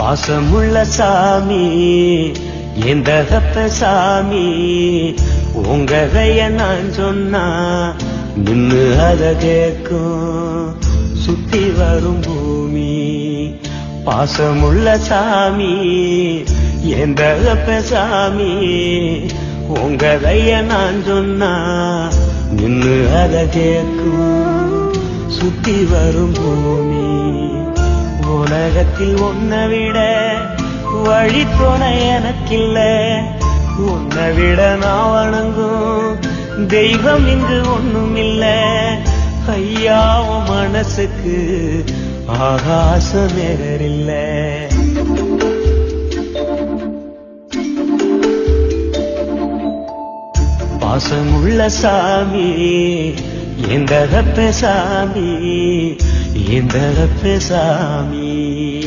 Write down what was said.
பாசமுள்ள சாமி எந்த சாமி உங்க கைய நான் சொன்னா நின்னு அத கேட்கும் சுத்தி வரும் பூமி. பாசமுள்ள சாமி எந்த சாமி உங்க கைய நான் சொன்னா நின்னு அத கேட்கும் சுத்தி வரும் பூமி. உலகத்தில் உன்னை விட வழி துணை எனக்கில்ல, உன்னை விட நான் வணங்கும் தெய்வம் இங்கு ஒண்ணும் இல்ல. ஐயாவும் மனசுக்கு ஆகாசம் நேரில்ல. பாசமுள்ள சாமி எந்த சாமி எந்த சாமி.